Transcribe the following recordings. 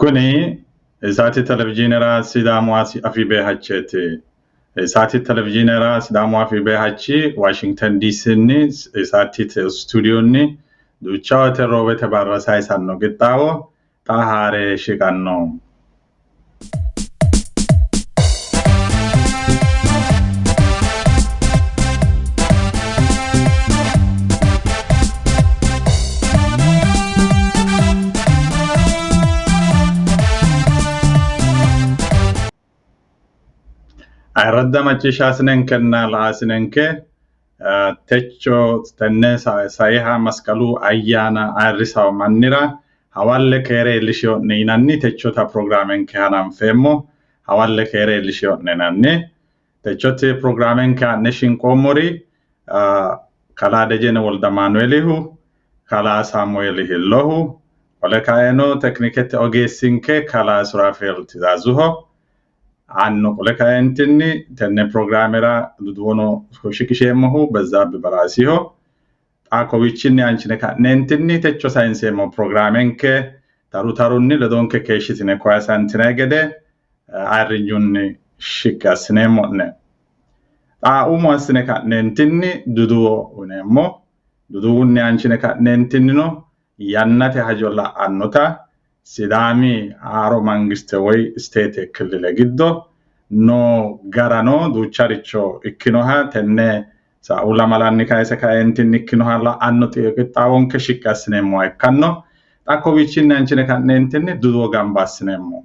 Kuni isaati televizyiinera Sidaamu Afii Beehacheeti. Isaati televizyiinera Sidaamu Afii Beehachi Washington DC-ni isaati studiyoonni duucha wote roobete barra sayisanno qixxaawo xaa haare shiqanno. Ayradda macciishshaa sinenkenna la'aa sinenke techo tenne sayiha masqaluu ayyaana ayirrisawo mannira hawalle keere iillishiyo'ne yinanni techota programmenke hananfeemmo hawalle keere iillishiyo'ne yinanni. Techoti programmenke ha'ne shinqoommori kalaa Dejene Wolde Maanueelihu, kalaa Saamu'eeli Hillohu, wole kaeno teknikete ogeessinke kalaa Suraafeel Tizaazuho hanno qole kaentinni tenne programmera duduwono shiqisheemmohu Bezzaabi Baraasiho xaa kowichinni anchine ka'neentinni techo sayinseemmo programmenke taru tarunni ledonke keeshshitine koyasantine gede ayirrinyunni shiqqi assineemmo'ne. Xaa umo assine ka'neentinni duduwo uyineemmo. Duduwunni anchine ka'neentinnino yannate hajo la'annota Sidaami haaro mangiste woy state klile giddo no garano duucharicho ikkinoha tenne sa'u lamalanni kayise kaentinni ikkinoha la'annoti qixxaawonke shiqqi assineemmoha ikkanno. Xa kowichinni anchine ka'neentinni duduwo gamba assineemmo.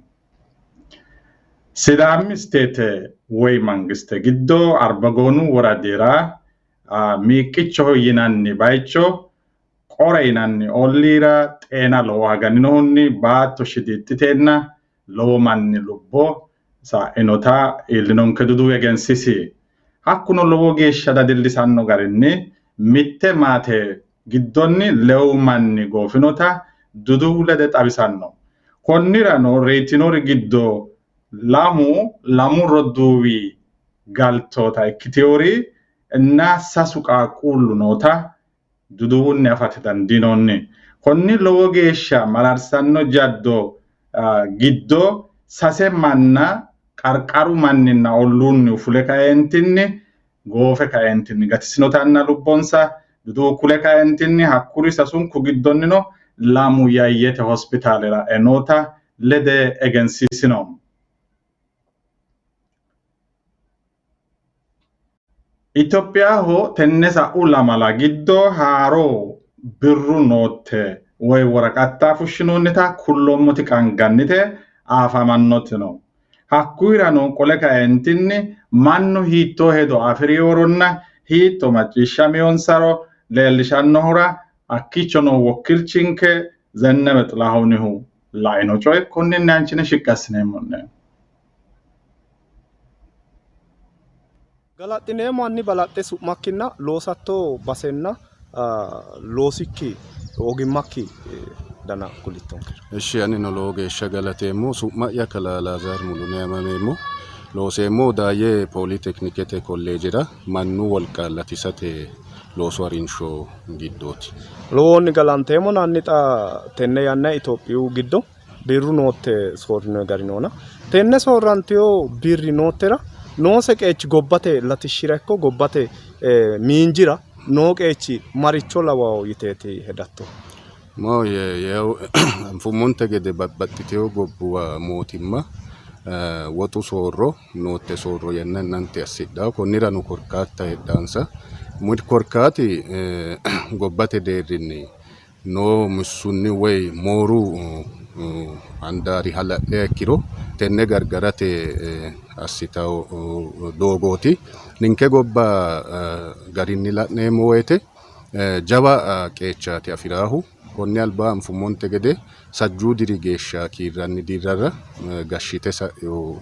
Sidaami state woy mangiste giddo Arbagoonu woradira Miiqichoho yinanni bayicho qore yinanni olliira xeena lowo haganinohunni baatto shidixxiteenna lowo manni lubbo sa'inota iillinonke duduwo egensiisi. Hakkuno lowo geeshsha dadillisanno garinni mitte maate giddonni lewu manni goofinota duduwu lede xawisanno. Konnirano reetinori giddo lamu rodduuwi galtoota ikkiteewori inna sasu qaaqquullu noota duduwunni afate dandiinoonni. Konni lowo geeshsha mararsanno jaddo giddo sase manna qarqaru manninna olluunni fule kaentinni goofe kaentinni gatisinotanna lubbonsa duduwu kule kaentinni hakkuri sasunku giddonnino lamu yayyete hospitaalera noota lede egensiisino. Itoophiyaho tenne sa'u lamala giddo haaro birru nootte woy woraqattaa fushshinoonnita kulloommoti qangannite aafamannoti no. Hakkuyirano qole kaentinni mannu hiittoo hedo afiriyoronna hiitto macciishshameyonsaro leellishannohura hakkiichono wokkilchinke Zennebe Xilahunihu laino coye konninni anchine shiqqi assineemmo'ne. Galaxxineemmo anni balaxxe su'makkinna loosatto basenna loosikki ogimmakki dana kulittonke. Eshi anino lowo geeshsha galateemmo su'ma'ya kalaa Laazar Mulune yamameemmo looseemmo daaye Pooliteknikete kolleejera mannu wolqa latisate loosu harinsho giddooti. Lowoonni galanteemmo nanni xa tenne yanna Itoophiyu giddo birru nootte soorrino garinoona tenne soorranteyo birri noottera noose qeechi gobbate latishshira ikko gobbate miinjira noo qeechi maricho lawawo yiteeti hedatto? Mo anfummonte gede babbaxxiteyo gobbuwa mootimma woxu soorro nootte soorro yannannante assidhawo konnirano korkaatta hedhaansa korkaati gobbate deerrinni noo mussunni woy mooru handaari hala'liha ikkiro tenne gargarate assitawo doogooti. Ninke gobba garinni la'neemmo woyte jawa qeechaati afiraahu konni albaa anfummonte gede sajjuu diri geeshsha kiirranni dirrara gashshite sa'eyo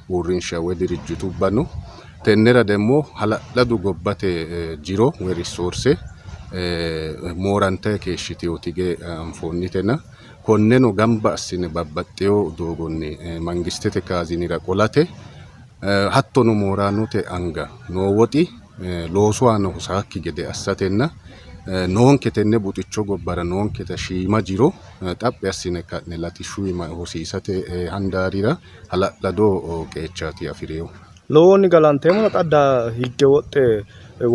uurrinsha woy dirijjitubba no. Tennera demmo hala'ladu gobbate jiro woy risoorse moorante keeshshitewoti ge anfoonnitena konneno gamba assine babbaxxeyo doogonni mangistete kaazinira qolate hattono mooraanote anga noo woxi loosu aana hosakki gede assatenna noonke tenne buxicho gobbara noonketa shiima jiro xaphi assine ka'ne latishshu iima hosiisate handaarira hala'ladoo qeechaati afireewu. Lowoonni galanteemmo xadda higge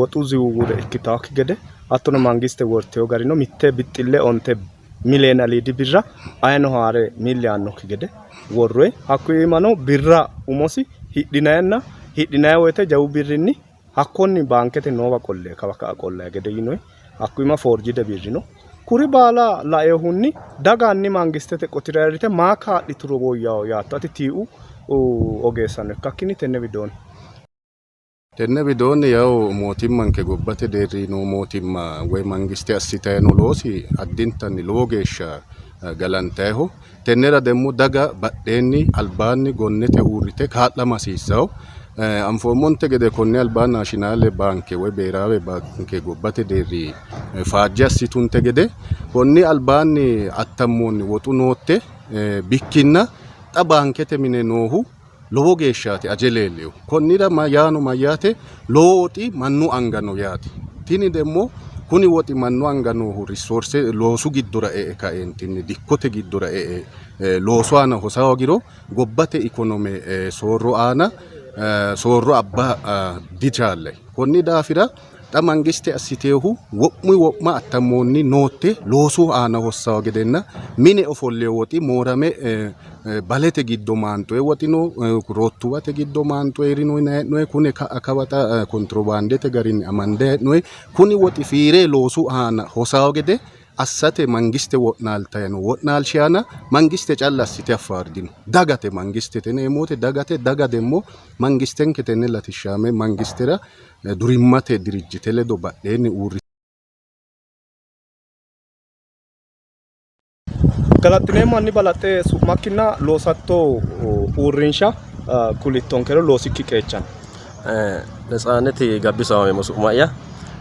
woxu ziwuwure ikkitaakki gede hattono mangiste worteewo garino mitte bixxille onte mileen aliidi birra ayino haare milli annokki gede worroyi hakkuyi iimano birra umosi hidhinayi woyte jawu birrinni hakkonni baankete noowa qolle kawa ka'a qollayi gede yinoyi hakkuyi ima foorjide birrino kuri baala laeehunni daganni mangistete qotirayirite maa kaa'lituro woyyawo yaatto ati tii'u ogeessano ikkakkini tenne widoonni. Tenne widoonni yawu mootimmanke gobbate deerriino mootimma woy mangiste assitayi noo loosi addintanni lowo geeshsha galantayiho. Tennera demmo daga badheenni albaanni gonnete uurrite kaa'lama hasiissawo. Anfoommonte gede konne albaa naashinaale baanke woy beeraawe baanke gobbate deerri faajje assitunte gede konni albaanni attammoonni woxu nootte bikkinna xa baankete mine noohu lowo geeshshaati aje leelleewu. Konnira yaano mayyaate lowo woxi mannu anga no yaate. Tini demmo kuni woxi mannu anga noohu risoorse loosu giddora kaeentinni dikkote giddora loosu aana hosawo giro gobbate ikonome soorro aana soorro abba dichaalle. Konni daafira xa mangiste assiteehu wo'ma attammoonni nootte loosu aana hossawo gedenna mine ofolle woxi moorame balete giddo maantoe woxino roottuwate giddo maantoe rino hee'noe kune kawaxa kontrobaandete garinni amande hee'noe kuni woxi fiire loosu aana hosawo gede assate mangiste wo'naaltayano wo'naalshaana mangiste calla assite affaardino dagate mangiste teneemoote daga demmo mangistenke tenne latishshaame mangistera durimmate dirijjite ledo badheenni uurri Galaxineemmo anni balaxe su'makkinna loosatto uurrinsha kulittonkero loosikki qeechan. Netsaaneti gabbisawameemmo su'ma'ya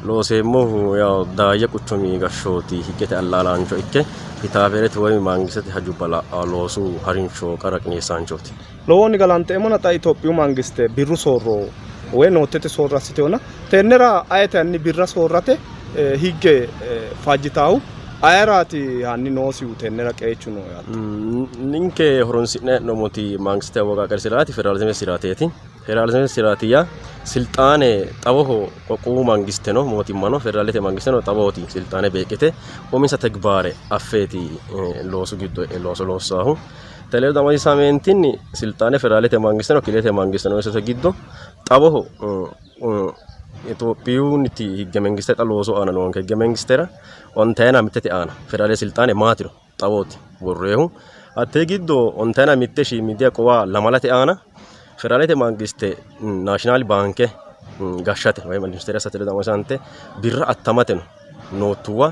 looseemmohu yaw daayya quchumi gashshooti higgete allaalaancho ikke pitaaferete woy mangisete hajubba la'aa loosu harinsho qara qineessaanchooti. Lowoonni galanteemmona xa Itophiyu mangiste birru soorro woy noottete soorro assiteewona tennera ayete anni birra soorrate higge faajjitaahu ayeraati hanni noosi tennera qeechu no yaatto. Ninke horonsi'ne hee'noommoti mangiste awwaqaaqari siraati federaalizime siraateeti. Federalizime siraatiya silxaane xawoho qoqqowu mangiste no mootimmano federaalete mangiste no xawooti silxaane beeqite uminsa tegbaare affeeti loosu giddo looso loossaahu. Tele damasi sameentinni silxaane federaalete mangiste no kilete mangiste no isate giddo xawoho Itoophiyuuniti higge mangiste xa looso aana noonke higge mangistera ontayina mittete aana federaalete silxaane maatiro xawooti worreehu hatte giddo ontayina mitte shiimidiya qowa lamalate aana federaalete mangiste naashinaali baanke gashshate woy ministeera satele damasante birra attamate no noottuwa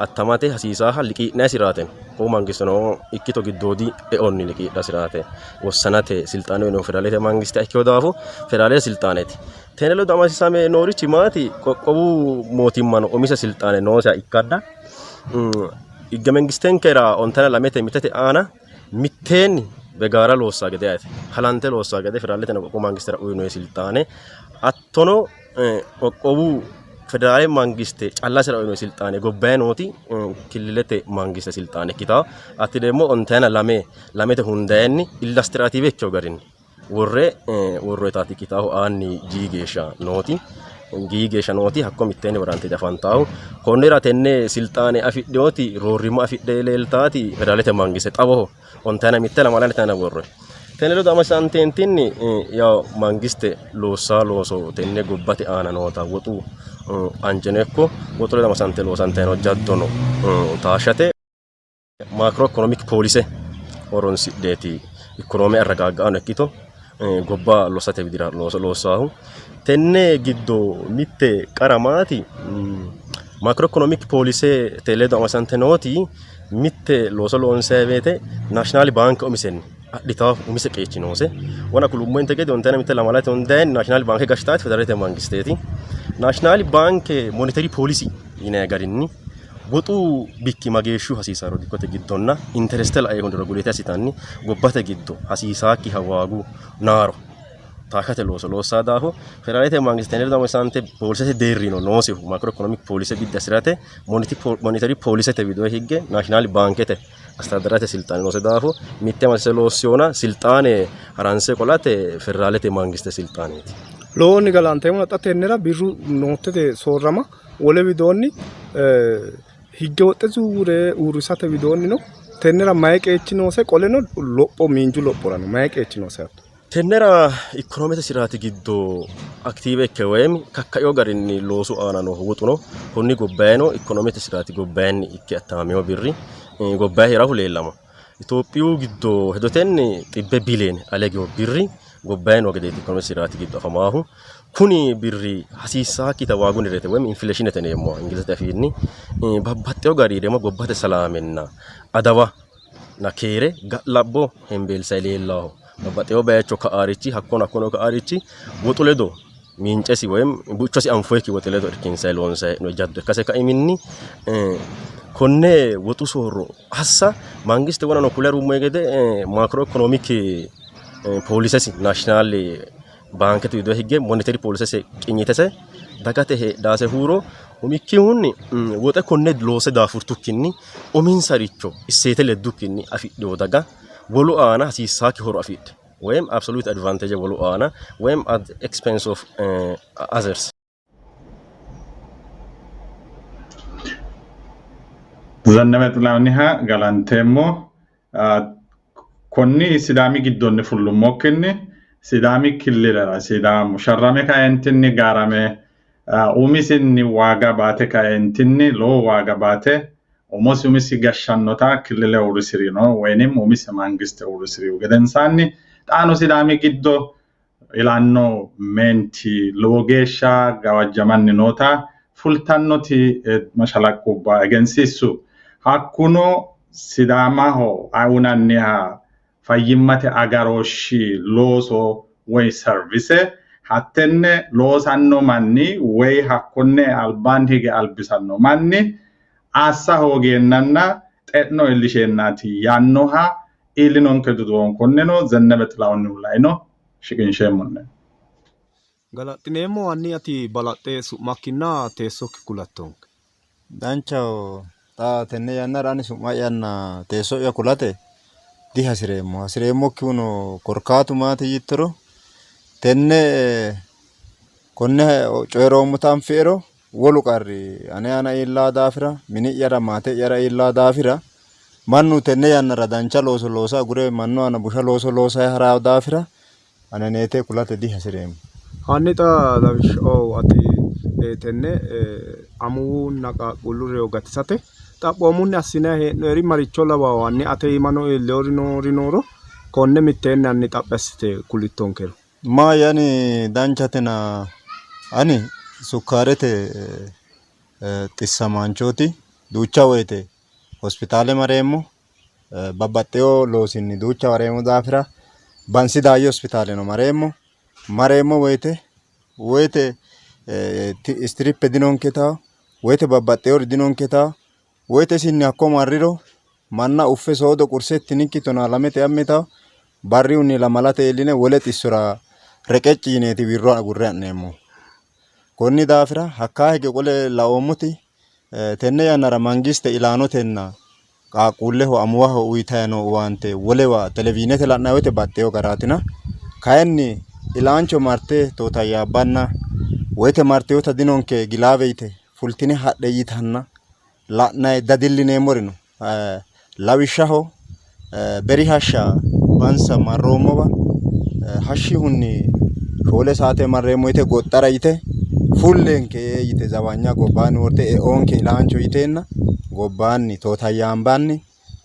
attamate hasiisaaha liqii'nayi siraate ko mangisteno ikkito giddoodi e'onni liqiidha siraate wossanate silxaane no federaalete mangiste ikkio daafu federaalete silxaaneeti. Tenelo damasisame noorichi maati qoqqowu mootimmano omisa silxaane noosa ikkadda higge mangistenkera ontana lamete mitete aana mitteenni begaara loossa gede ayete halante loossa gede federaalete qoqqowu mangistera uyinoe silxaane attono qoqqowu federale mangiste callasera uyinoe silxaane gobbaye nooti killilete mangiste silxaane ikkitawo atti demmo ontana lamete hundeenni illustirative ikkeo garinni worre taati ikkitawo aanni jiigeeshsha nooti hakko mitteenni warantete afantaahu konnira tenne silxaane afidheoti roorrimma afidhe leeltaati federaalete mangiste xawoho ontana mitte lamalane tana worre tenne ledo amasantentinni yaw mangiste looso tenne gobbate aana noota woxu anjenekko woxu ledo amasante loosanteno jaddono taashate macroeconomic policy horonsidheeti ikonoome arragaaggaano ikkito gobba loosate widira loosaahu tenne giddo mitte qaramaati macroeconomic policy teledo amasante nooti mitte looso loonseeweete national bank omisenni adhitaw umise qeechi noose wana kulummointe gede ontena mitte lamalate ondeen national bank gashtaat federaalete mangisteeti national bank monetary policy yine garinni woxu bikki mageeshshu hasiisaro dikkote giddonna intereste la eegon regulaate asitanni gobbate giddo hasiisaakki hawaagu naaro taakate loosaa daafo federaalete mangistener damo isante poolisete deerrino noosihu macroeconomic policy bidda sirate monetary policy video higge national bankete astadarate siltaane noose daafo mitte masise loossiona siltaane haranse qolate federaalete mangiste siltaaneeti. Looni galanteemo xa tennera birru nootete soorrama wole widoonni higge woxxe zuure uurrisate widoonni no tennera mayi qeechi noose qoleno lopho miinju lophorano mayi qeechi noose hatto. Tennera ikonomete siraati giddo aktiive ikke woyim kakkayo garinni loosu aana no woxuno konni gobbayino ikonomete siraati gobbayenni ikke attamameo birri gobbay hirahu leellama. Itoophiyu giddo hedotenni xibbe bileen alegeo birri gobbayino gedeeti ikonomete siraati giddo afamaahu kuni birri hasiisaakita waagunirete woyim inflationete neemmo ingilizete afiinni babbaxxeyo gariiremo gobbate salaamenna adawa na keere ga'labbo hembeelsay leellaaho. Babbaxxeyo bayicho ka'aarichi hakkono ka'aarichi woxu ledo miincesi woyim buchosi anfoyki woxu ledo irkinsay loonsay no jaddo ikkase kaiminni konne woxu soorro hassa mangiste wonano kule rummoy gede macroeconomic policy national bankete wido higge monetary policy qinyitese dagate heedhaase huuro umikkihunni woxe konne loose daafurtukkinni uminsaricho isseete leddukkinni afidhiyo daga wolu aana hasiisaaki horo afidhe ወይም absolute advantage wolu aana ወይም at expense of others. Zanname Xilawuniha galanteemmo konni sidaami giddonni fullummokkinni sidaami killilera sidaamu sharrame kaentinni gaarame umisinni waaga baate kaentinni loo waaga baate umisi gashshannota killile uurrisirino woyinim umisi mangiste uurrisiriu gedensaanni xaano sidaami giddo ilanno menti lowo geeshsha gawajjamanni noota fultannoti mashalaqqubba egensiissu hakkuno sidaamaho ayunanniha fayyimmate agarooshshi looso woy service hattenne loosanno manni woy hakkonne albaan hige albisanno manni assa hoogeennanna xe'no illisheennaati yaannoha ilinonke duduwon konneno Zanname Xilawunihu laino shiqinsheemmonne. Galaxineemmo anni ati balaxxe su'makkinna teessokki kulattonke. Danchaho xa tenne yannara ani su'ma'yanna teesso'ya kulate hasireemmokkihuno korkaatu maati yittoro tenne konne coyroommota anfi'ero wolu qarri ane ana iillaa daafira mini'yara maate'yara iillaa daafira mannu tenne yannara dancha looso loosa gure mannu ana busha looso loosa haraa daafira ane neete kulate hasireemmo. Hanni xa lawishshaho ati tenne amuwunna qaaqquullu reyo gatisate xaphoomunni assinayi hee'noyri maricho lawawo hanni ate iimano iilleewori nooro konne mitteenni hanni xaphi assite kulittonkero. Ma yani danchatena ani sukkaarete xissamaanchooti duucha woyte hospitaale mareemmo babbaxxeyo loosinni duucha mareemmo daafira bansi daayyo hospitaaleno mareemmo woyte strippe dinonketa woyte babbaxxeyori dinonketa woyte sinni hakko marriro manna uffe soodo qursettinikki tona lamete ammita barriunni lamalate iilline wole xissora reqecci yineeti wirro agurre ha'neemmo. Konni daafira hakkaa hige qole laoommoti tenne yannara mangiste ilaanotenna qaaqquulleho amuwaho uyitayi noo owaante wolewa televiinete la'nayi woyte baxxeyo garaatina kayinni ilaancho marte tootayyaabbanna woyte marteyota dinonke gilaaweyte fultine hadhe yitanna la'nayi dadillineemmori no. Lawishshaho beri hashsha bansa marroommowa hashshihunni shoole saate marreemmo yite goxxara yite fullenke yite zawanya gobbaanni worte eonke ilaancho yiteenna gobbaanni tootayyaambanni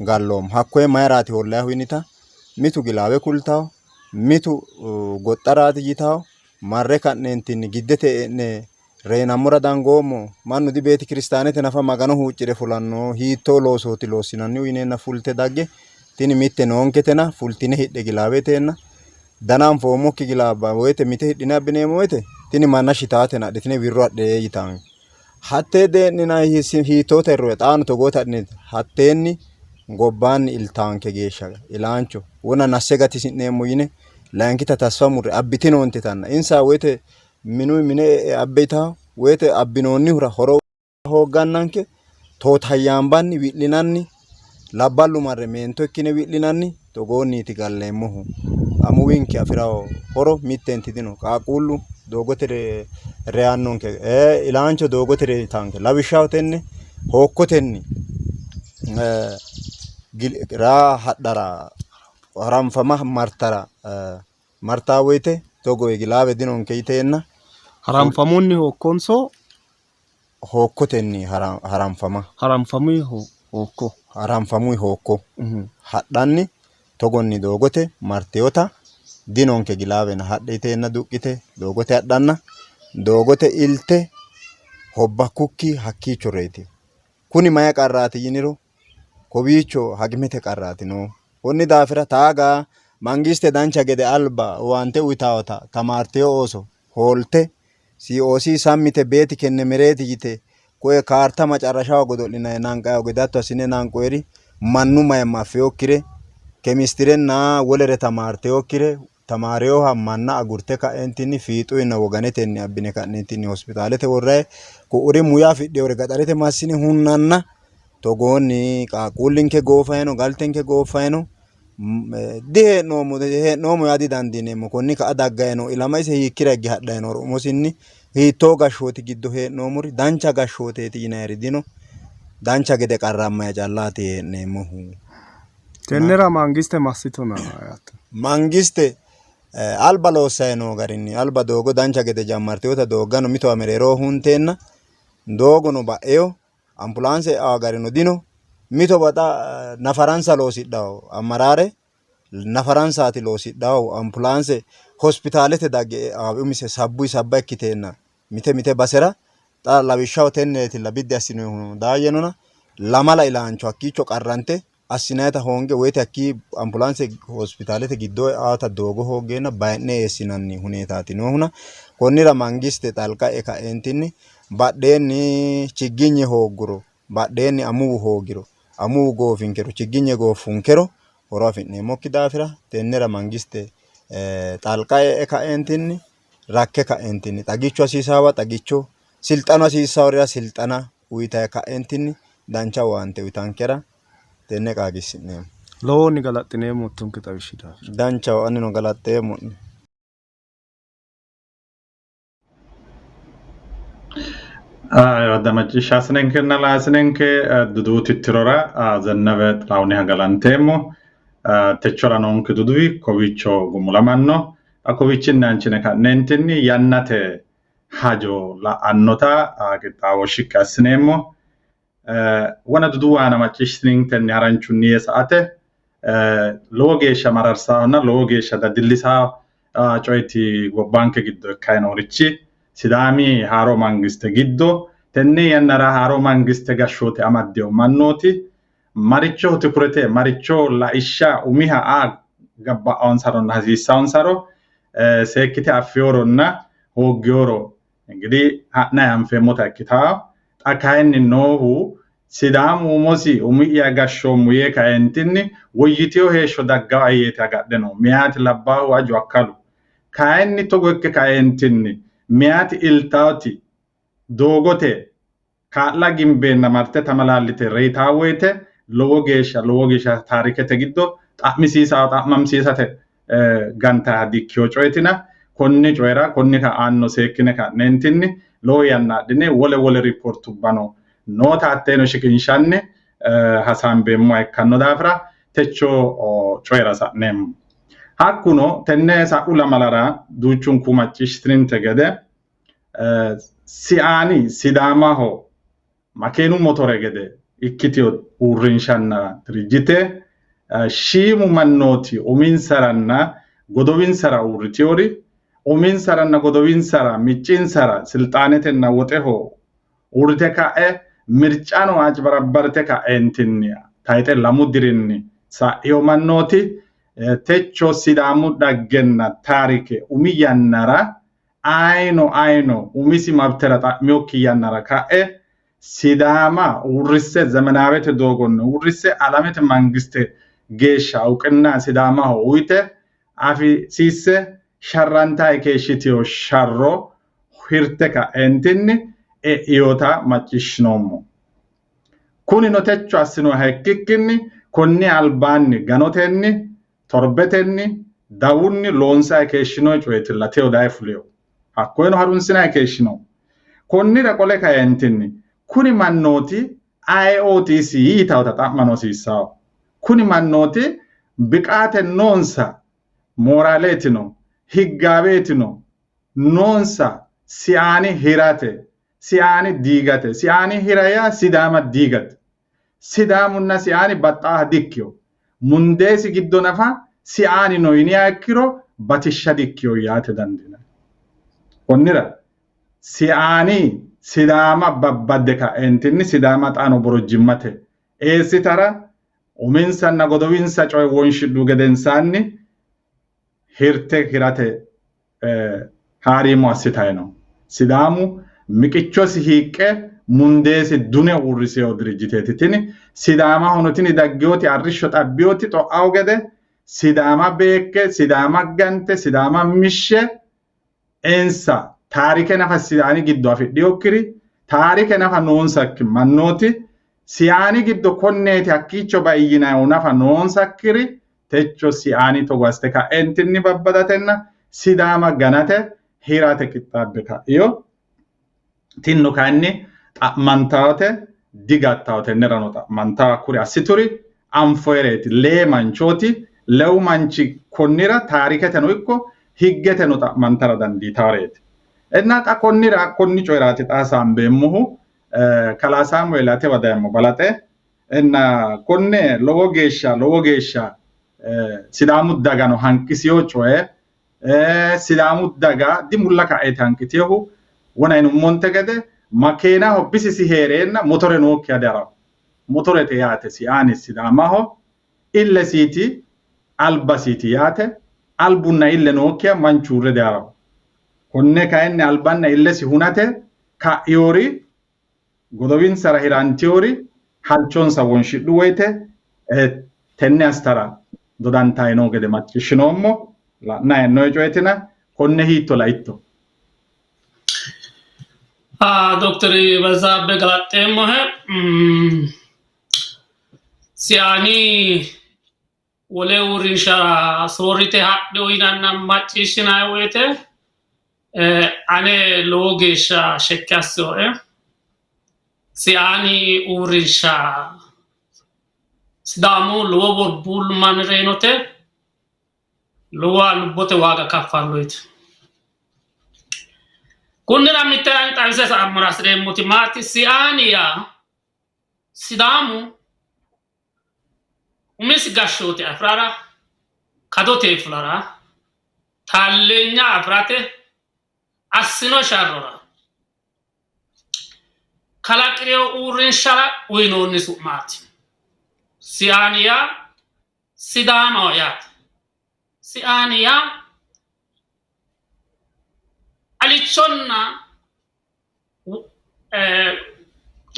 galloom hakkoye mayraati hollayihu yinita mitu gilaawe kultawo mitu goxxaraati yitawo marre ka'neentinni giddete e'ne reenammora dangoommo mannu dibeeti kiristaanete nafa magano huuccire fulanno hiittoo loosooti loossinannihu yineenna fulte dagge tini mitte noonketena fultine hidhe gilaaweteenna danaan foommokki gilaabba woyte mite hidhine abbineemmo woyte tini manna shitaatena adhitine wirro adhe yitaan hattee dee'nina hiittoote irroe xaanu togoota adhine hatteenni gobbaanni iltaanke geeshsha ilaancho wona nasse gatisi'neemmo yine laankita tasfa murre abbitinoonte tanna insa woyte mine abbita woyte abbinoonni hura horo hooggannanke tootayyambanni wi'linanni labballu marre meento ikkine wi'linanni togoonniiti galleemmohu amuwinke afiraho horo mittenti dino qaaquullu doogote reyaannonke ilaancho doogote reyitanke lawishshaho tenne hookkotenni raa hadhara haranfama martaa woyte togo gilaawe dinonke yiteenna haranfamunni hookkonso hookkotenni haranfamui hookko hadhanni togonni doogote marteyota dinonke gilaawena hadhe yiteenna duqqite doogote hadhanna doogote ilte hobbakukki hakkiicho reeti kuni maya qarraati yiniro kowiicho hagimete qarraati no konni daafira taaga mangiste dancha gede alba owaante uyitaawota tamaarteyo ooso hoolte COC sammite beeti kenne mereeti yite koye kaarta macarrashaho godo'linayi nanqayo gedatto assine nanqoyri mannu mayamma affeyokkire kemistirenna wolere tamaarteyokkire tamaareyoha manna agurte ka'entinni fiixuyinna woganetenni abbine ka'neentinni hospitaalete worrayi ku'uri muya afidheyore gaxarete massine hunnanna togoonni qaaquullinke goofayino galtenke goofayino dihee'noommo yaadi dandiineemmo konni ka'a daggayino ilama ise hiikkira higge hadhayino umosinni hiittoo gashshooti giddo hee'noommori dancha gashshooteeti yinayri dino dancha gede qarrammaya callaati hee'neemmohu tennera mangiste massitona yaatto mangiste alba loossayi noo garinni alba doogo dancha gede jammarteyota dooggano mitowa mereeroo hunteenna doogono ba'eyo ambulaanse agarino dino mito baxa nafaransa loosidhawo ammaraare nafaransaati loosidhawo ambulaanse hospitaalete dagge umise sabba ikkiteenna mite basera xa lawishshaho tenneetilla biddi assinohu daayyenona lamala ilaancho hakkiicho qarrante assinayta hoonge woyte hakkii ambulaanse hospitaalete giddoo aata doogo hooggeenna bayi'ne eessinanni huneetaati noohuna konnira mangiste xalqa'e ka'eentinni badheenni chigginye hoogguro badheenni amuwu hoogiro amuwu goofinkero chigginye goofunkero horo afi'neemmokki daafira tennera mangiste xalqa'e ka'eentinni rakke ka'eentinni xagicho hasiisaawa xagicho silxano hasiisaworira silxana uyitaye ka'eentinni dancha owaante uyitankera tenne qaagissi'neemmo lowonni galaxxineemmo tunke xawishshi daafira danchaho annino galaxxeemmo Dammachi shaasnenkenna laasnenke duduutittirora Zennebe Xilahuniha galanteemmo techora noonke duduwi kowiicho gumulamanno kowiichinni anchine ka'neentinni yannate hajo la'annota qixxaawo shiqqi assineemmo wona duduwaana macciishshinintenni haranchunni sa'ate lowo geeshsha mararsaahonna lowo geeshsha dadillisaa coyti gobbanke giddo ikkayi noorichi Sidaami haaro mangiste giddo tenne yannara haaro mangiste gashshoote amaddeyo mannooti maricho tikurete maricho laishsha umiha gabba'onsaronna hasiissawonsaro seekkite affeyoronna hooggeyoro እንግዲህ ha'nayi anfeemmota ikkitawo xa kayinni noohu Sidaamu umosi umi'ya gashshoommu yee kaeentinni woyyiteyo heeshsho daggawa yeete agadhe no meyaati labbaahu aju akkalu kayinni togo ikke kaeentinni meyaati iltaawoti doogote kaa'la gimbeenna marte tamalaalite reyitaa woyte lowo geeshsha taarikete giddo xa'mamsiisate gantaha dikkeyo coyetina konni coyera konni ka'anno seekkine ka'neentinni lowo yanna adhine wole riportubbano noota hatteeno shiqinshanni hasaambeemmoha ikkanno daafira techo coyera sa'neemmo hakkuno tenne sa'u lamalara duuchunku macciishshitinte gede si'aani Sidaamaho makeenu motore gede ikkitiyo uurrinshanna dirijjite shiimu mannooti uminsaranna godowinsara uurritiyori uminsaranna godowinsara miccinsara silxaanetenna woxeho uurrite ka'e mircano ajbarabbarte ka'eentinni tayxe lamu dirinni sa'eyo mannooti techo Sidaamu dhaggenna taarike umi yannara ayno umisi mabtera xa'miyokki yannara ka'e Sidaama uurrisse zemenaawete doogonni uurrisse alamete mangiste geeshsha uqinna Sidaamaho uyite afi sisse sharrantaa keeshitio sharro hirteka entinni e iota macishnomo kuni notecho assino hakkikkinni konni albaanni ganotenni torbetenni dawunni loonsa keeshino coyetilla teo dai fulio hakkoeno harunsina keeshino konnira qole kayentinni kuni mannoti IOTC yitawta xa'manosiisao kuni mannoti biqaate noonsa moraletino higgabeetino noonsa siani hirate siani diigate siani hiraya sidama diigate sidamunna siani baxxaa dikkio mundeesi giddo nafa siani noyiniya ikkiro batishsha dikkio yaate dandina konnira siani sidama babbadde kaentinni sidama xaano borojjimmate eessitara uminsanna godowinsa coy wonshidhu gedensaanni hirte hirate haarimo assitayno sidamu miqichosi hiiqqe mundeesi dune uurriseo dirijjiteeti tini sidama honotini daggiyooti arrishsho xabbiyooti xo'aw gede sidama beekke sidama gante sidama mishshe ensa taarike nafa sidaani giddo afidhiyokkiri taarike nafa noonsakki mannooti siyaani giddo konneeti hakkiicho bayyinayo nafa noonsakkiri techo siyaani togaste kaentinni babbadatenna sidama ganate hirate qixxaabbe ka'yo tinno kanni xa'mantawote digattawote nerano xa'mantawa kuri assituri anfoyreeti lee manchooti lewu manchi konnira taariketeno ikko higgeteno xa'mantara dandiitawreeti enna xa konnira konni coyraati xa sambeemmohu kala Samuel ate wadaymo balate enna konne lowo geeshsha sidaamu dagano hankisiyo coye sidaamu daga dimulla ka'eeti hankitiyohu wona inummonte gede makeenaho bisisi heereenna motore nookki adara motorete yaate siyaani sidaamaho illesiiti albasiiti yaate albunna ille nookkiya manchuurre dara konne kaenne albanna illesi hunate ka'yori godowinsara hirantiyoori halchonsa wonshidhu woyte tenne astara dodantayno gede macciishshinoommo la'nayi hee'noyi coyetina konne hiitto laitto Dottori Bezzabbe galaxeemmohe siyaani wole uurrinsha soorrite hadheo yinanna macciishshinayi woyte ane lowo geeshsha shekke asseyoe siyaani uurrinsha sidaamu lowo borbuulluman reenote lowo lubbote waaga kaffalloyte kunnira mitte xawise sa'ammora hasi'reemmoti maati siyaani yaa sidaamu umisi gashshoote afirara kadote fulara taalleenya afirate assino sharrora kalaqireo uurrinshara uyinoonni su'maati siyaani yaa sidaamaho yaate siyaani yaa alichonna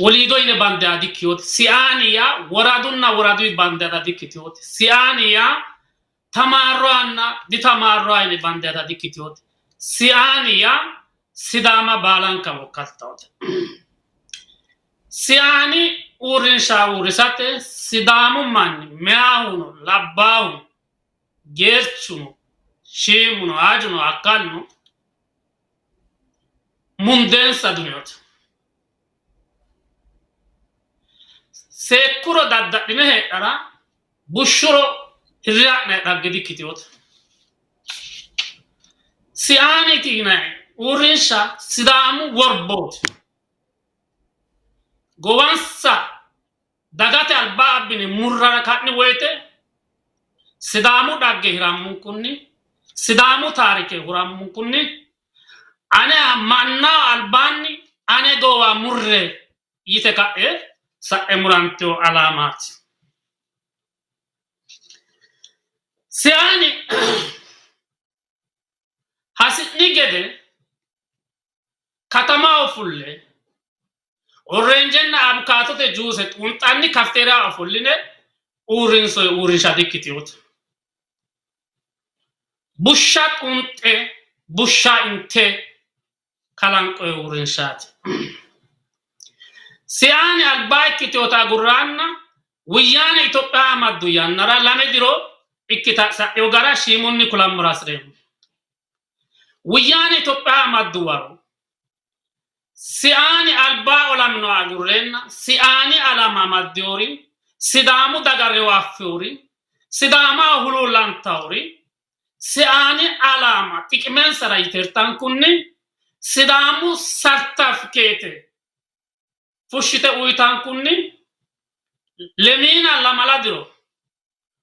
woliido yine bande adikkiyoote siyaani yaa woradunna woraduyi bande adikkitiyoote siyaani yaa tamaarroanna ditamarroa yine bande adikkitiyoote siyaani yaa sidaama baalanka wokkaltawoote siyaani uurrinsha uurrisate sidaamu manni meyaahuno labbaahuno geerchuno shiimuno aajuno akkalno mundeensa duniyoote seekkuro dadda'line heedhara bushshuro hirri'ne dhagge dikkitiyoote siyaaniti yinayi uurrinsha sidaamu worbooti gowansa dagate albaa abbine murrara ka'ni woyte sidaamu dhagge hirammunkunni sidaamu taarike hurammunkunni ane manna albaanni ane gowa murre yite ka'e sa'e muranteo alaamaati siyaani hasi'ni gede katamaho fulle orrenjenna abukaatote juuse xunxanni kafteeria ofulline uurrinsha dikkitiyoote busha qunxe busha inte kalanqo urinshaati si'aani albaa ikkiteota gurraanna wiyyaana Itoophiyaa maddu yannara lame diro ikkita sa'yo gara shiimunni kulamurasreemu wiyyaana Itoophiyaa maddu waro si'aani albaa olamno agurrenna si'aani alama maddiori sidaamu dagarre waaffiori sidaama hululantaori si'aani alama xiqimensara yitertan kunni sidaamu sartifikete fushite uyitan kunni lemina lamala diro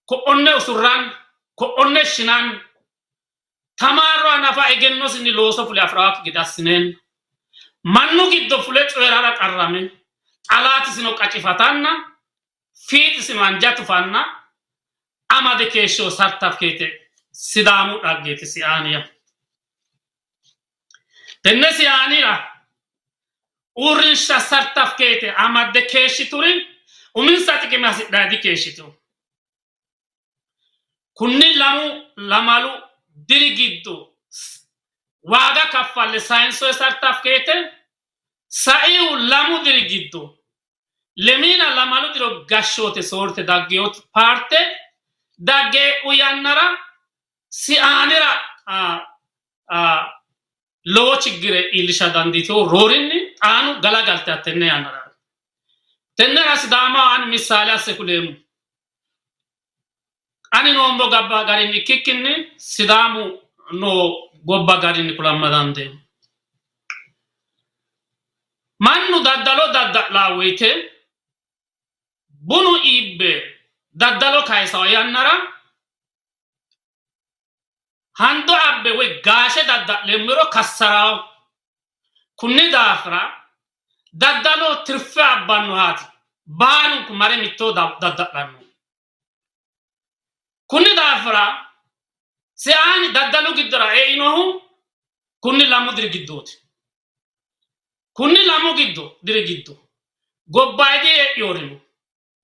ko onne usurran ko onne shinan tamarro anafa egennosini looso fule afraak gidassinen mannu giddo fule coyrara qarrame alaati sino qacifatanna fiiti sino anjatu fanna amade keesho sartifikete sidaamu dhaggeeti si'aaniya tenne si'aanira urinsha sartifikete amade keeshituri uminsa xiqime hasidhaa dikeeshitu kunni lamalu diri giddo waaga kaffalle saayinsoe sartifikete saiu lamu diri giddo lemina lamalu diro gashshoote soorte daggeyoot parte dagge uyannara si'aanira lowo chiggire iillisha dandiiteo roorinni xaanu galagalte attenne yannara tennera sidaama an misaale asse kuleemu ani noombo gabba garinni kikkinni sidaamu no gobba garinni kulamma dandeemu mannu daddalo dadda'laa woyte bunu iibbe daddalo kaysawo yannara hando abbe woy gaashe dadda'leemmero kassarawo kunni daafira daddalo tirfe abbanno haati baalunku mare mittoo dadda'lanno kunni daafira si'aani daddalu giddora einohu kunni lamu diri giddooti kunni lamu diri giddo gobbaaydi e'yorino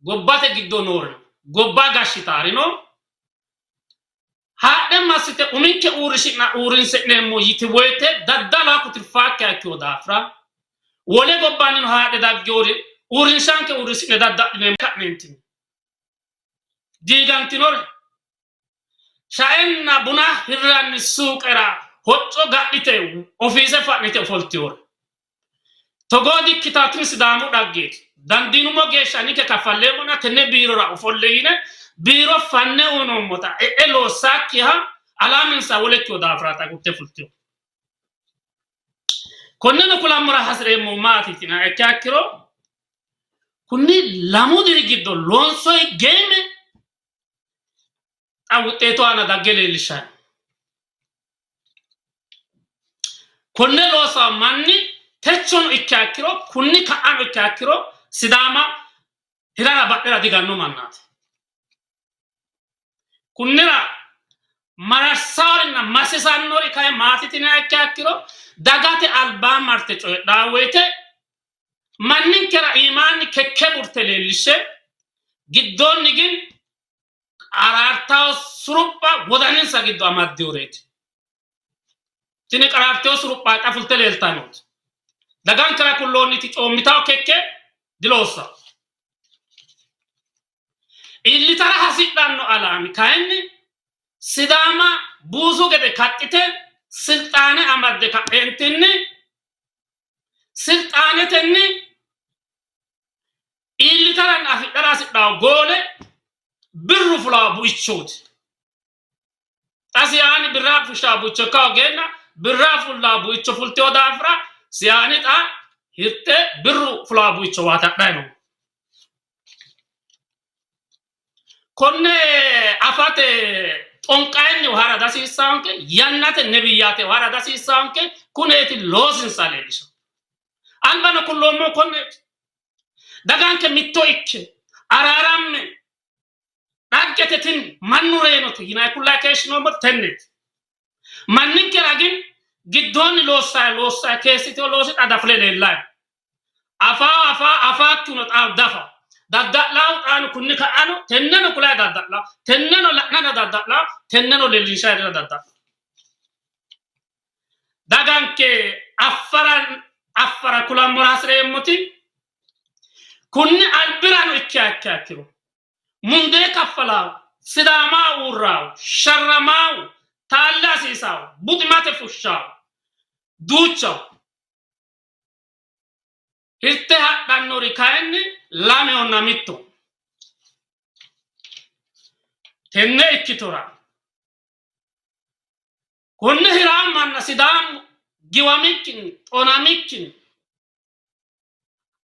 gobbate giddo noorino gobba gashshitaarino haadhe massite uminke uurinse'neemmo yiti woyte daddalo hakku tirfaakki akkio daafira wole gobbaannino haadhe daggeori uurinshanke uurrisi'ne dadda'lineemmo ka'neentini diigantinore shaenna buna hirranni suuqera hocco gadhite ofiise fa'nite ofoltiore togoo dikkitaatini sidaamu dhaggeeti dandiinumo geeshsha nike kaffalleemmona tenne biirora ofolle yine biiro fanne unommota loossaakkiha alaaminsa wolekkio daafiraata gutte fultio konneno kulammora hasireemmo maatiitina ekki akkiro kunni lamu diri giddo loonsoy geeme xa wuxxeeto aana dagge leellishshanno konne loosa manni techono ikke akkiro kunni ka'ano ikke akkiro sidaama hirara badhera diganno mannaati kunnira mararsaarinna masisannori kae maatitina ikke akkiro dagate albaa marte coydhaa woyte manninkera imaanni kekke burte leellishshe giddoonni gin qaraartawo surupha wodaninsa giddo amaddiyoreeti tini qaraartewo surupha xa fulte leeltannooti dagankera kulloonniti coommitawo kekke diloossa illitara hasidhanno alaami kayinni sidaama buusu gede kaxxite silxaane amadde ka'eentinni silxaanetenni illitaranna afidhara hasidhawo goole birru fulaa bu'ichooti xasiyaani birraa fushaa bu'icho kawo geenna birraa fullaa bu'icho fultewo daafira siyaani xa hirte birru fulaa bu'icho waatadhayno konne afate xonqayenni hara dasiissaanke yannate nebiyyaate hara dasiissaanke kuneeti loosinsa leellisha albano kulloommo konneeti daganke mitto ikke araaramme dhaggete tin mannu reenote yinay kullaa keeshshinoommo tenneeti manninke ragin giddoonni loossaa keessiteo loosi xadafule leellaayo afaakkiuno xaaw dafa dadda'laawu xaanu kunni ka'ano tenneno kulay dadda'laa tenneno la'nana dadda'laa tenneno leellinshayrira dadda'la daganke affara kulamurasre moti kunni albirano ikkakkiru munde kaffalaw sidama urraw sharramaw taallasisaw budimate fushaw duuchaw hirte hadhannori kayinni lame onna mitto tenne ikkitora konne hiramanna sidam giwamikkin onamikkin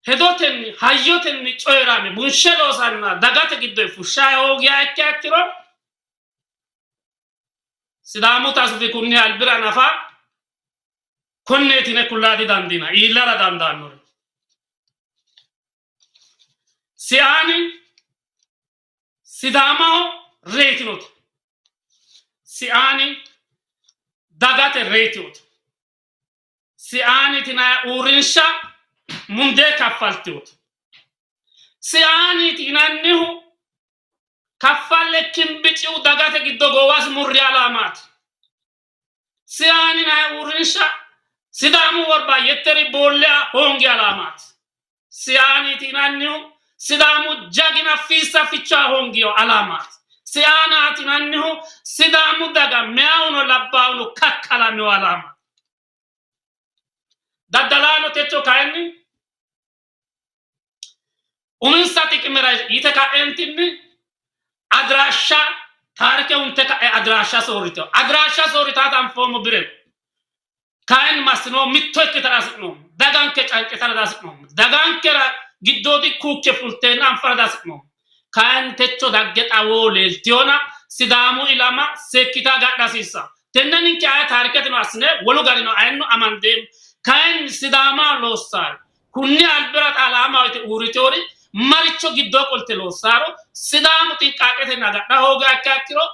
hedotenni hayyotenni coyrame bunshelo dagate giddo fushaa hoogiya ikkiro sidamu tasfi kunni albira nafa konneetine kullaadi dandina iillara dandaannore siani sidamaho reetinot siani dagate reetiot siani tina uurinsha munde kaffaltiot siani tinannihu kaffalle kimbiciu dagate giddo gowas murri alamat siani na uurinsha sidamu worba yetteri bollea hongi alamat siani tinannihu sidamu jagina fissa ficca hongio alamat siana tinannihu sidamu daga meawno labbawno kakkalano alamat daddalano techo kayni unsati kimera yiteka entinni adrasha tarike unteka adrasha sorita tanfomo bire kayn masno mitto ikkitarasno daganke canqetarasno dagankera giddodi kukke fulten anfaradasno kayn techo dagge xawo leltiona sidamu ilama sekkita gadasissa tennen ki ay tariketno asne wolu garino ayno amandem kayn sidama lossar kunni albirat alama wite uritori maricho giddo qolte lossaro sidamu tinqaqete nagadda hoga akkiro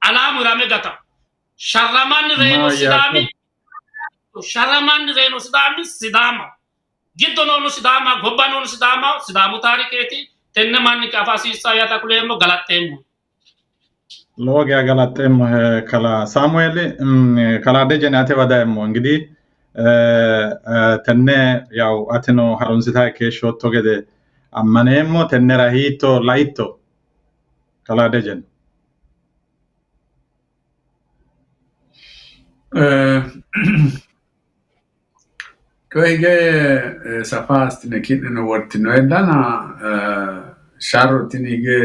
alamu rame gata sharraman reeno sidami sharraman reeno sidami sidama giddo nono sidama gobba nono sidamu tariketi tenne manni kafasissa yata kulemo galattemmo loge galattemmo kala Samuel kala dejenate wadaemmo እንግዲህ tenne yaw atino harunsita keeshotto gede ammaneemmo tennera hiitto laitto kala dejen Koige safastine kinno wortino edana sharotinige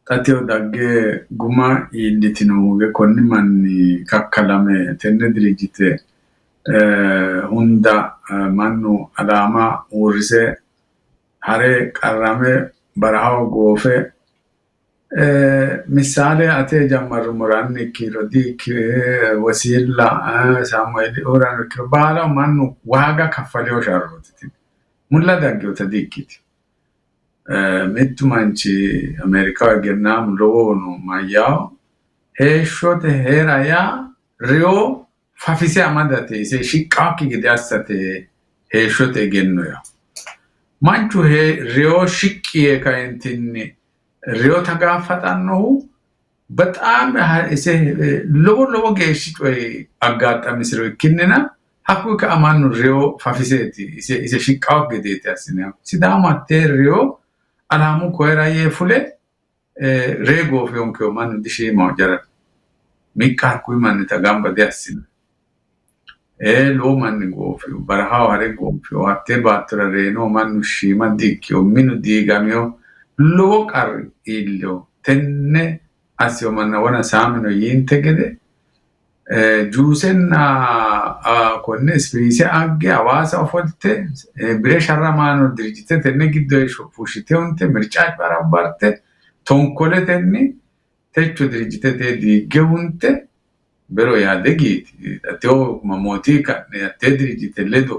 tatio dagge guma yinditinoge konni manni kakkalame tenne dirijite hunda mannu alama urise hare qarrame barahaw goofe misale ate jammaru muranni kirodi wasilla Samuel oran kirbala mannu waga kaffaleo sharrotiti mulla dagge otadikiti mettu manchi Amerika gernam lono mayaw heeshote heraya rio fafise amadate se shiqqaki gidassate heeshote gennoya manchu he rio shiqqiye kaentinni rio tagafatannohu በጣም እሴ lobo geeshi coy aggaxamisiro ikkinina hakku ka amanu rio fafiseti ise shiqqaw gedete asine sidamatte rio alamu koera ye fule rego fionke manu dishi mawjara mikka ku man tagamba de asine lo man go fio barahaw hare go fio atte batra reno manu shima dikyo minu digamyo lo qar illo tenne asio manna wana samino yinte gede juusenna konne spese agge awasa ofolte bire sharramano dirijite tenne giddo fushite unte mirca barabarte tonkole tenne techo dirijite te digge unte bero yaade giti ateo mamoti kanne ate dirijite ledo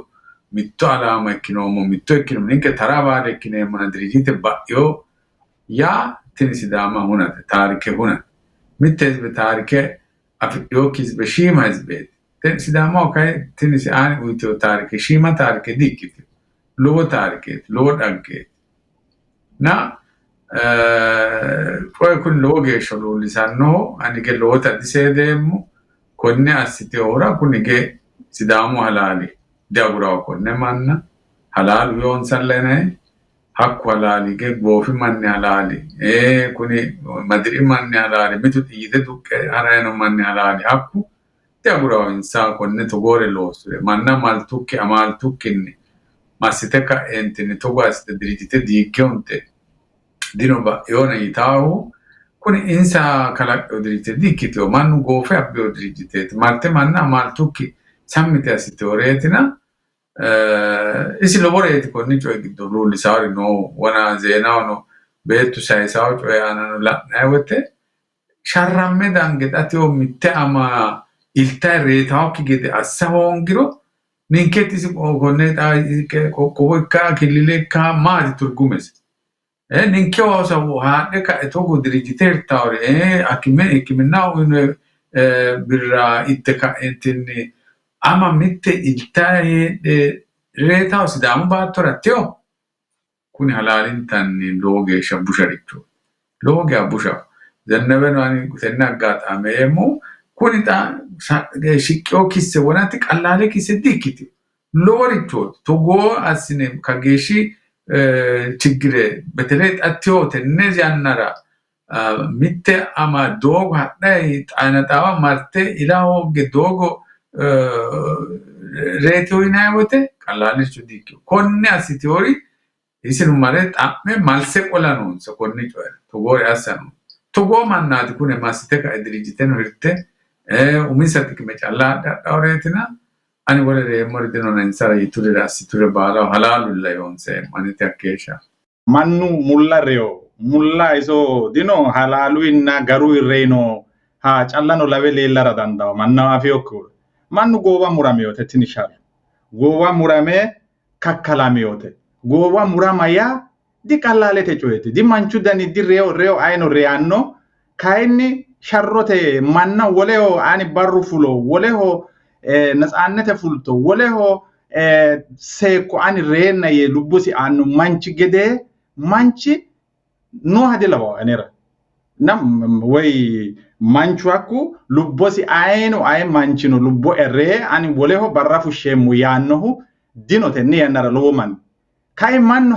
mitto alama ikkinomo mitto ikkinomo ninke tarabare ikkineemo na dirijite ba'yo ya tini sidama hunate tarike hunate mittez be tarike afyokiz be shima izbet ten sidama okay tini si ani uito tarike shima tarike dikiti lo tarike lo danke na poi kun loge sholo lisanno anige lo ta disedemo konne assite ora kunige sidaamu halaali diaguraw konne manna halaalu yoon sallene hakku halaali ge goofi manni halaali kuni madiri manni halaali mitu xiyite duqqe harayno manni halaali hakku diaguraw insa konne togore loosure manna maltukki amaltukkinni massite ka'entini togo assite dirijite diikkeonte dino ba'yoona yitaahu kuni insa kalaqqeo dirijite diikkiteo mannu goofe abbeo dirijiteeti marte manna amaltukki sammite assiteoreetina isi loworeeti konni coye giddo luullisaari no wana zeenaano beettu sayisaao coye aanano la'nayi wote sharramme dange xateo mitte ama iltayi reetaawokki gede assa hoongiro ninketti isi konne qoqqowo ikka killile ikka maati turgumesi ninke hoosa haadhe ka'e togo dirijiteertaawre hikimina uyinoe birra itte ka'entinni ama mitte iltayi reetaawo sidaamu baattora teo kuni halaalintanni lowo geeshsha busharicho lowo geeshsha busha zennebeno ani tenne aggaxaameemmo kuni shiqqeyo kisse wonatti qallaale kisse dikkiti loworichooti togoo assine kageeshshi ችግሬ በተለይ ጣትዮ ተነዚ ያናራ ሚተ አማ ዶግ ሀዳይ ጣነጣዋ ማርቴ ኢላሆ ገዶጎ ሬቲዮና ወተ ቀላልቹ ዲክ ኮነ አሲቲዮሪ ይስኑ ማለት ጣመ ማልሰ ቆላኖ ሰኮኒ ጮረ ተጎሪ አሰኑ ተጎ ማናት ኩነ ማስተካ ድርጅተን ህርተ ኡሚሰጥክ መጫላ ዳውሬትና ani volere mordino na insara yiture asiture bala halalu la yonse manite akesha mannu mulla reo mulla iso dino halalu inna garu irreino ha callano lave leellara dandaw manna afiyokko mannu gowa muramiyote tinishal gowa murame kakkalamiyote gowa muramaya di qallalete coyete di manchu dani di reo ayno reanno kayni sharrote manna woleho ani barru fulo woleho nas'annete fulto woleho seeko ani reenna ye lubbusi annu manchi gede manchi no hadilawo enera nam way manchu akku lubbosi ayno ay manchino lubbo erre ani woleho barrafu shemu yannohu dinote ni yanara lowo man kay manno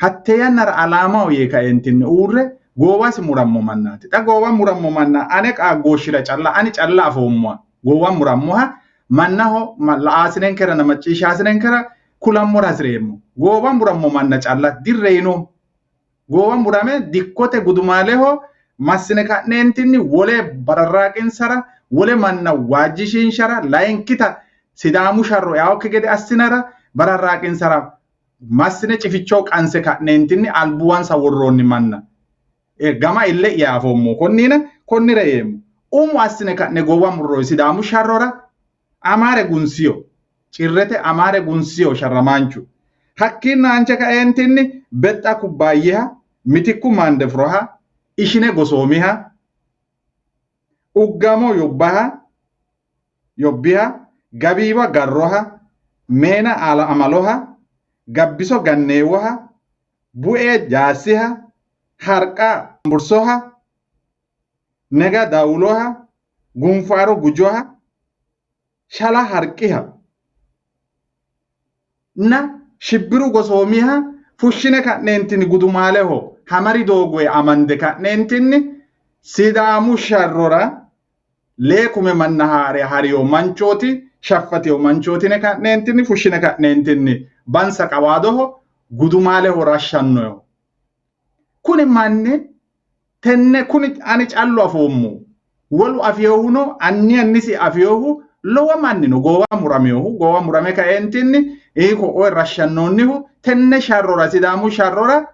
hatte yanara alama ye ka entinne urre gowasi murammo mannati ta gowa murammo manna ane ka goshira challa ani challa afommo gowa murammo ha mannaho asinen kera na maccisha asinen kera kulammo rasremo gowa murammo manna challa dirreino gowa murame dikkote gudumaleho massine ka'neentinni wole bararraqin sara wole manna wajjishin shara lainkita sidaamu sharro yaokke gede assinara bararraqin sara massine cificho qanse ka'neentinni albuwansa worronni manna gama ille yaafommo konnira yeemmo assine ka'ne gowa murro sidaamu sharrora amare gunsiyo cirrete amare gunsiyo sharramanchu hakkinna anche ka'entinni bexxa kubbayyeha mitikku mande froha ishine gosoomiha uggamo yobbiha gabiiwa garroha meena ala amaloha gabbiso ganneewoha bu'ee jaassiha harqa bursoha nega dawuloha gunfaro gujoha shala harqiha na shibbiru gosoomiha fushshine ka'neentini gudumaleho hamari doogoye amande ka'neentinni sidaamu sharrora leekume manna hariyo manchooti shaffatiyo manchootine ka'neentinni fushshine ka'neentinni bansa qawaadoho gudumaleho rashshannoyo kuni manni tenne kuni ani callu afommo wolu afiyohuno annisi afiyohu lowo mannino gowa murame ka'entinni iko o rashshannonnihu tenne sharrora sidaamu sharrora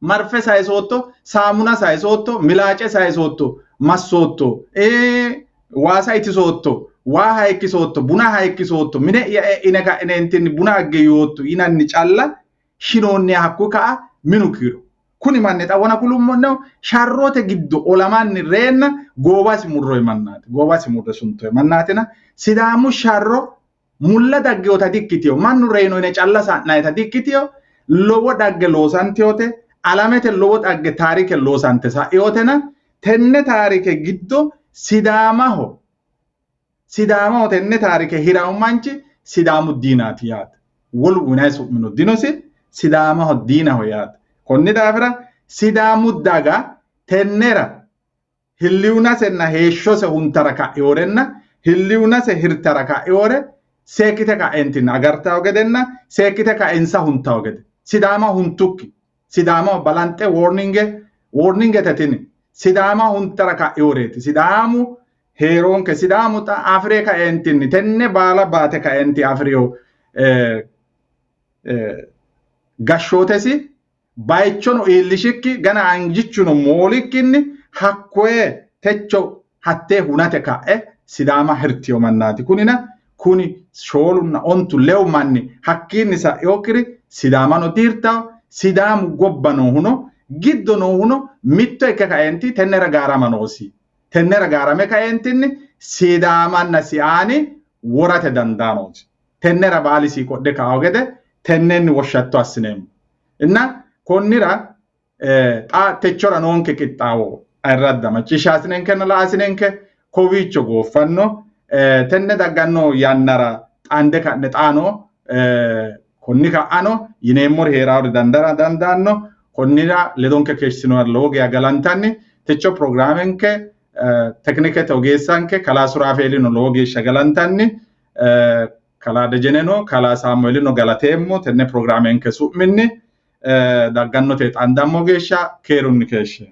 marfe sayisotto saamuna sayisotto milaace sayisotto massotto waasa itisotto waa hayikkisotto buna hayikkisotto mine ine ka'neentinni buna aggeyotto inanni calla shinoonni hakku ka'a minu kiiro kuni manne xawana kulummonno sharrote giddo olamanni reenna goowasi murroy mannati goowasi murre suntoy mannatina sidaamu sharro mulla daggeyota dikkitiyo mannu reeno ine calla sa'nayta dikkitiyo lowo dagge loosantiyote alamete lowo dagge taarike loosante sa'iyotena tenne taarike giddo sidaamaho sidaama tenne taarike hiraummanchi sidaamu diinaati yaate wol unay su'mino dinosi sidaama diinaho yaate konni daafira sidaamu daga tennera hilliunasenna heeshshose huntara ka'eorenna hilliunase hirtara ka'eore seekite ka'entinna agartawo gedenna seekite ka'ensa huntawo gede sidaama huntukki sidaama balanxe warninge tetini sidaama huntara ka'eoreeti sidaamu heeronke sidaamu ta afire ka'entinni tenne baala baate ka'enti afiriyo gashshootesi bayichono iillishikki gana anjichuno moolikkinni hakkoe techo hatte hunate ka'e sidaama hirtiyo mannaati kunina kuni shoolunna ontu lew manni hakkiinni sa'eokkiri sidaamano diirtawo sidaamu gobba noohuno giddo noohuno mitto ikke kaenti tennera gaarama noosi tennera gaarame kaentinni sidaamanna si'aani worate dandaanooti tennera baali sii qodhe kaa'o gede tennenni woshshatto assineemmo inna konnira xa techora noonke qixxaawo ayirradda macciishshaasinenkenna la'asinenke kowiicho gooffanno tenne dagganno yannara xaande ka'ne xaano konni ka'ano yineemmori heeraawri dandaanno konnira ledonke keessinoha lowo geya galantanni techo programmenke teknikete ogeessanke kalaa Suraafeelino lowo geeshsha galantanni kalaa Dejeneno kalaa Saamu'eelino galateemmo tenne programmenke su'minni daggannote xaandammo geeshsha keerunni keeshshe